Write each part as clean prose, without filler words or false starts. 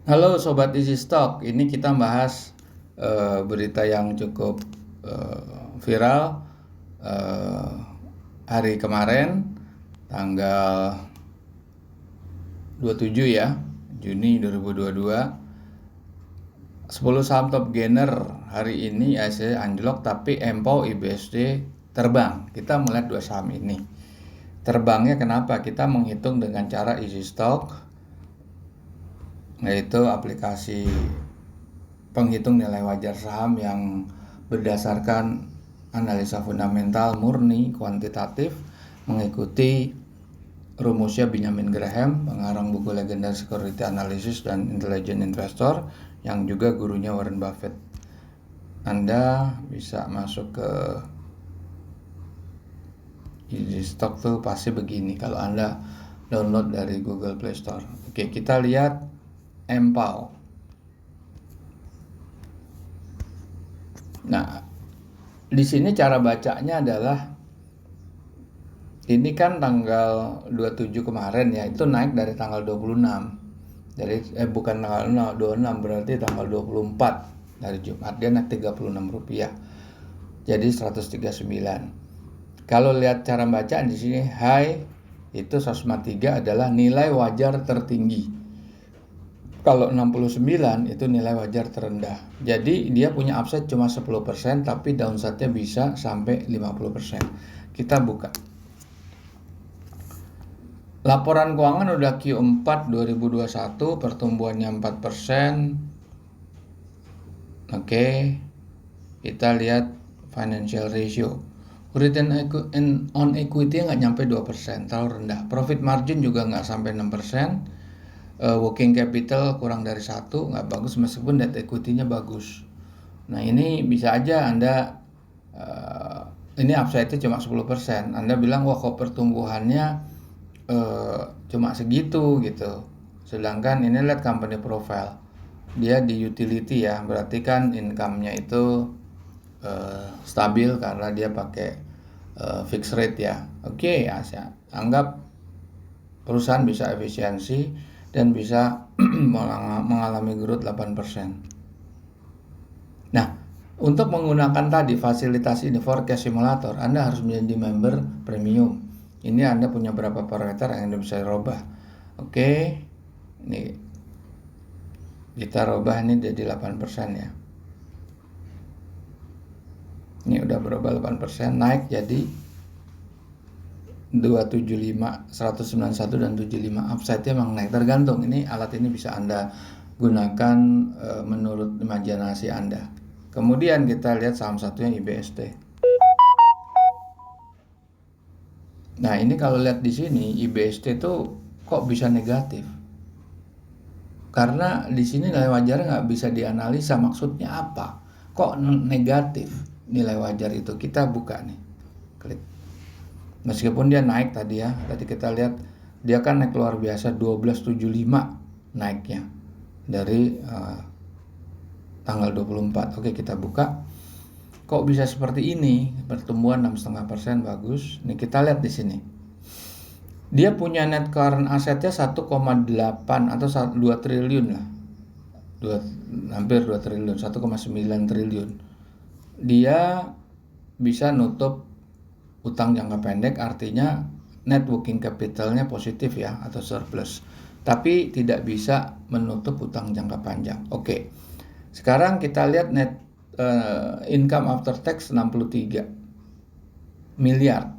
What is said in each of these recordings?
Halo Sobat Easy Stock, ini kita bahas berita yang cukup viral eh, hari kemarin, tanggal 27 ya, Juni 2022. 10 saham top gainer hari ini IHSG anjlok, tapi Empow IBSD terbang. Kita melihat dua saham ini. Terbangnya kenapa? Kita menghitung dengan cara Easy Stock, yaitu aplikasi penghitung nilai wajar saham yang berdasarkan analisa fundamental murni kuantitatif, mengikuti rumusnya Benjamin Graham, pengarang buku legenda Security Analysis dan Intelligent Investor, yang juga gurunya Warren Buffett. Anda bisa masuk ke Easy Stock tuh pasti begini kalau Anda download dari Google Play Store. Oke, kita lihat Empow. Nah, di sini cara bacanya adalah ini kan tanggal 27 kemarin ya, itu naik dari tanggal 26. Dari bukan tanggal 26, berarti tanggal 24 dari Jumat dia naik Rp36. Jadi 139. Kalau lihat cara bacaan di sini high itu 103 adalah nilai wajar tertinggi. Kalau 69 itu nilai wajar terendah. Jadi dia punya upside cuma 10%, tapi downside-nya bisa sampai 50%. Kita buka. Laporan keuangan udah Q4 2021, pertumbuhannya 4%. Oke. Kita lihat financial ratio. Return on equity nggak nyampe 2%, terlalu rendah. Profit margin juga nggak sampai 6%. Working capital kurang dari 1, nggak bagus, meskipun debt equity-nya bagus. Nah, ini bisa aja Anda ini upside-nya cuma 10%. Anda bilang, wah kok pertumbuhannya cuma segitu gitu. Sedangkan ini lihat company profile. Dia di utility ya, berarti kan income-nya itu stabil karena dia pakai fixed rate ya. Oke, ya, anggap perusahaan bisa efisiensi dan bisa mengalami growth 8%. Nah, untuk menggunakan tadi fasilitas ini forecast simulator, Anda harus menjadi member premium. Ini Anda punya berapa parameter yang Anda bisa rubah. Oke, ini kita rubah ini jadi 8% ya. Ini udah berubah 8%, naik jadi 275, 191 dan 75. Upside-nya memang naik, tergantung. Ini alat ini bisa Anda gunakan menurut imajinasi Anda. Kemudian kita lihat saham satunya IBSD. Nah, ini kalau lihat di sini IBSD itu kok bisa negatif? Karena di sini nilai wajarnya nggak bisa dianalisa, maksudnya apa? Kok negatif nilai wajar itu? Kita buka nih, klik. Meskipun dia naik tadi ya, tadi kita lihat dia kan naik luar biasa 1275 naiknya dari tanggal 24. Oke, kita buka. Kok bisa seperti ini? Pertumbuhan 6,5% bagus. Nih kita lihat di sini. Dia punya net current assetnya 1,8 atau 2 triliun lah. Hampir 2 triliun, 1,9 triliun. Dia bisa nutup utang jangka pendek, artinya net working capitalnya positif ya, atau surplus, tapi tidak bisa menutup utang jangka panjang. Oke, sekarang kita lihat net income after tax 63 miliar,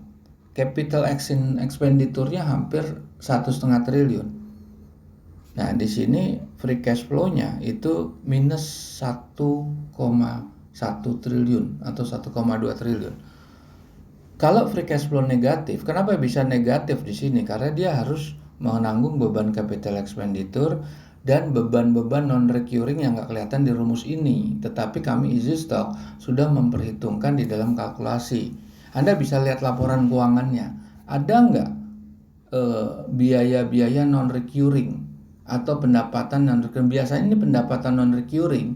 capital expenditure-nya hampir 1,5 triliun. Nah, di sini free cash flow-nya itu minus 1,1 triliun atau 1,2 triliun. Kalau free cash flow negatif, kenapa bisa negatif di sini? Karena dia harus menanggung beban capital expenditure dan beban-beban non-recurring yang nggak kelihatan di rumus ini. Tetapi kami Easy Stock sudah memperhitungkan di dalam kalkulasi. Anda bisa lihat laporan keuangannya. Ada nggak biaya-biaya non-recurring atau pendapatan non-recurring? Biasanya ini pendapatan non-recurring.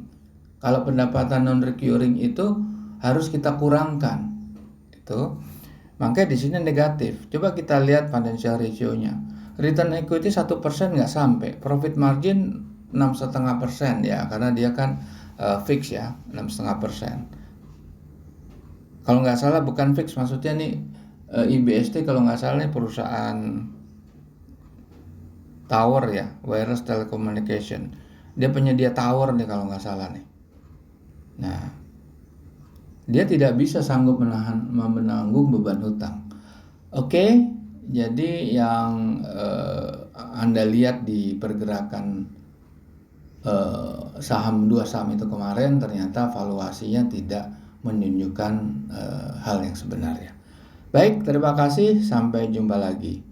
Kalau pendapatan non-recurring itu harus kita kurangkan. Makanya di sini negatif. Coba kita lihat financial ratio-nya. Return equity 1% nggak sampai. Profit margin 6,5% ya, karena dia kan fix ya, 6,5%. Kalau nggak salah bukan fix, maksudnya nih IBST kalau nggak salah nih perusahaan tower ya, wireless telecommunication. Dia penyedia tower nih kalau nggak salah nih. Nah, dia tidak bisa sanggup menanggung beban hutang. Oke, jadi yang Anda lihat di pergerakan dua saham itu kemarin, ternyata valuasinya tidak menunjukkan hal yang sebenarnya. Baik, terima kasih, sampai jumpa lagi.